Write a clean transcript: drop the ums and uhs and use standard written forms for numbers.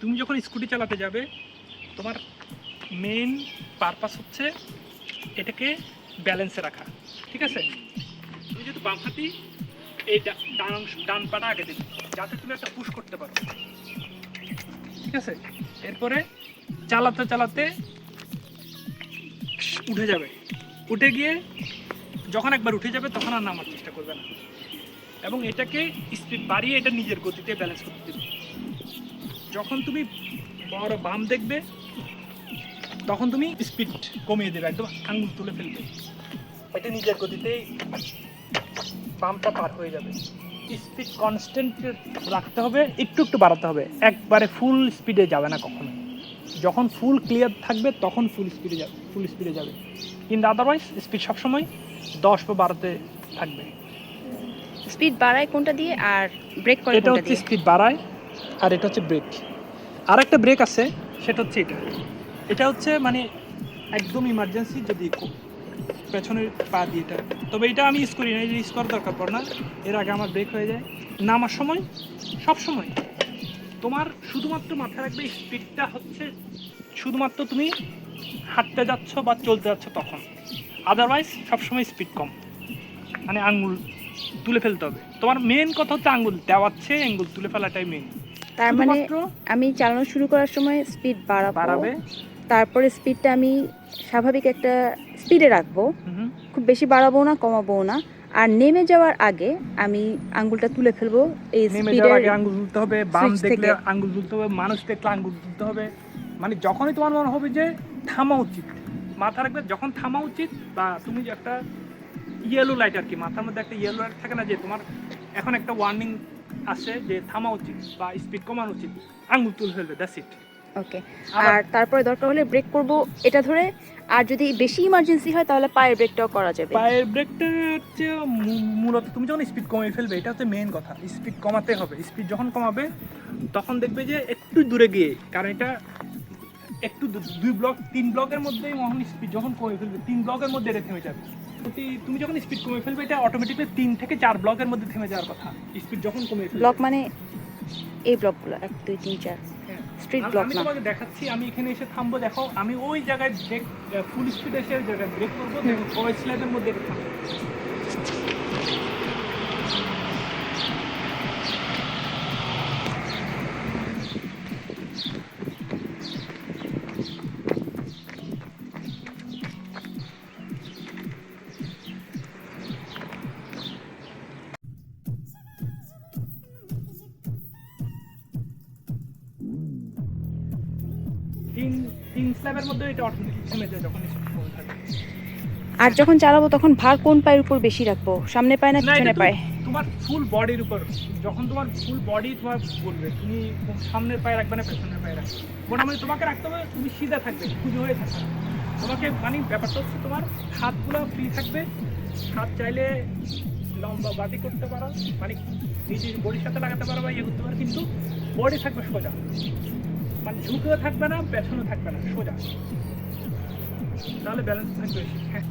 তুমি যখন স্কুটি চালাতে যাবে তোমার মেইন পারপাস হচ্ছে এটাকে ব্যালেন্সে রাখা, ঠিক আছে? তুমি যেহেতু বাম হাতি, এই ডান পাটা আগে দেবে যাতে তুমি একটা পুশ করতে পারো, ঠিক আছে? এরপরে চালাতে চালাতে উঠে যাবে, উঠে গিয়ে যখন একবার উঠে যাবে তখন আর নামার চেষ্টা করবে না, এবং এটাকে স্পিড বাড়িয়ে এটা নিজের গতিতে ব্যালেন্স করতে দেবে। যখন তুমি বড় বাম দেখবে তখন তুমি স্পিড কমিয়ে দেবে, একদম আঙুল তুলে ফেলবে, এটা নিজের গতিতেই বামটা পার হয়ে যাবে। স্পিড কনস্ট্যান্ট রাখতে হবে, একটু একটু বাড়াতে হবে, একবারে ফুল স্পিডে যাবে না কখনো। যখন ফুল ক্লিয়ার থাকবে তখন ফুল স্পিডে যাবে, কিন্তু আদারওয়াইজ স্পিড সবসময় 10 বা 12তে থাকবে। স্পিড বাড়ায় কোনটা দিয়ে আর ব্রেক করে এটা কোনটা হচ্ছে দিয়ে? স্পিড বাড়ায় আর এটা হচ্ছে ব্রেক। আর একটা ব্রেক আছে, সেটা হচ্ছে এটা হচ্ছে মানে একদম ইমার্জেন্সি যদি পেছনের পা দিয়ে এটা, তবে এটা আমি ইউজ করি না, এটা ইউজ করার দরকার পড়ে না, এর আগে আমার ব্রেক হয়ে যায়। নামার সময় সব সময় তোমার শুধুমাত্র মাথায় রাখবে স্পিডটা হচ্ছে শুধুমাত্র তুমি হাঁটতে যাচ্ছ বা চলতে যাচ্ছ তখন, আদারওয়াইজ সবসময় স্পিড কম, মানে আঙ্গুল তুলে ফেলতে হবে। তোমার মেন কথা হচ্ছে আঙ্গুল দেওয়াচ্ছে, আঙ্গুল তুলে ফেলাটাই মেন। তার মানে আমি চালানো শুরু করার সময় স্পিড বাড়াবে, তারপরে স্পিডটা আমি স্বাভাবিক একটা স্পিডে রাখবো, খুব বেশি বাড়াবো না কমাবো না, আর নেমে যাওয়ার আগে আমি আঙ্গুলটা তুলে ফেলবো। এই স্পিডের আগে আঙ্গুল তুলতে হবে, বাম দেখলে আঙ্গুল তুলতে হবে, মানুষ দেখলে আঙ্গুল তুলতে হবে। মানে যখনই তোমার মনে হবে যে থামা উচিত, মাথা রাখবে যখন থামা উচিত, বা তুমি যে একটা ইয়েলো লাইট আর কি, মাথার মধ্যে একটা ইয়েলো লাইট থাকে না যে তোমার এখন একটা ওয়ার্নিং আসে যে থামা উচিত বা স্পিড কমানো উচিত, আঙ্গুল তুলে ফেলবে, দ্যাটস ইট। ওকে, আর তারপরে দরকার হলে ব্রেক করব এটা ধরে, আর যদি বেশি ইমার্জেন্সি হয় তাহলে পায়ের ব্রেকটাও করা যাবে। পায়ের ব্রেকটা হচ্ছে মূলত তুমি যখন স্পিড কমিয়ে ফেলবে, এটা হচ্ছে মেইন কথা, স্পিড কমাতে হবে। স্পিড যখন কমাবে তখন দেখবে যে একটু দূরে গিয়ে, কারণ এটা একটু 2 ব্লক 3 ব্লকের মধ্যেই মহান স্পিড যখন কমে ফেলবে 3 ব্লকের মধ্যে এটা থেমে যাবে। তুমি যখন স্পিড কমে ফেলবে এটা অটোমেটিকলি 3 থেকে 4 ব্লকের মধ্যে থেমে যাওয়ার কথা, স্পিড যখন কমে ফেলবে। ব্লক মানে এই ব্লকগুলো 1 2 3 4 স্ট্রিট ব্লক না। আমি তোমাকে দেখাচ্ছি, আমি এখানে এসে থামবো, দেখো আমি ওই জায়গায় ব্রেক ফুল স্পিড এসে ওই জায়গায় ব্রেক করবো, দেখো ওই স্ল্যাবের মধ্যে এটা থামবে। তিন স্ল্যাবের মধ্যে এটা অটোমেটিক থেমে যায় যখন স্পিড কমে থাকে। আর যখন চালাবো তখন ভার কোন পায়ের উপর বেশি রাখবো, সামনে পায় না পিছনে পায়? তোমার ফুল বডির উপর, যখন তোমার ফুল বডি তোমার বলবে তুমি সামনের পায়ে রাখবে না পেছনের পায়ে রাখবে, মোটামুটি তোমাকে রাখতে হবে তুমি সিধা থাকবে, খুঁজে হয়ে থাকবে তোমাকে। মানে ব্যাপারটা হচ্ছে তোমার হাতগুলো ফ্রি থাকবে, হাত চাইলে লম্বা বাটি করতে পারো, মানে নিজের বডির সাথে লাগাতে পারো বা ইয়ে করতে পারো, কিন্তু বডি থাকবে সোজা, মানে ঝুঁকেও থাকবে না পেছনেও থাকবে না, সোজা, তাহলে ব্যালেন্স থাকবে। হ্যাঁ।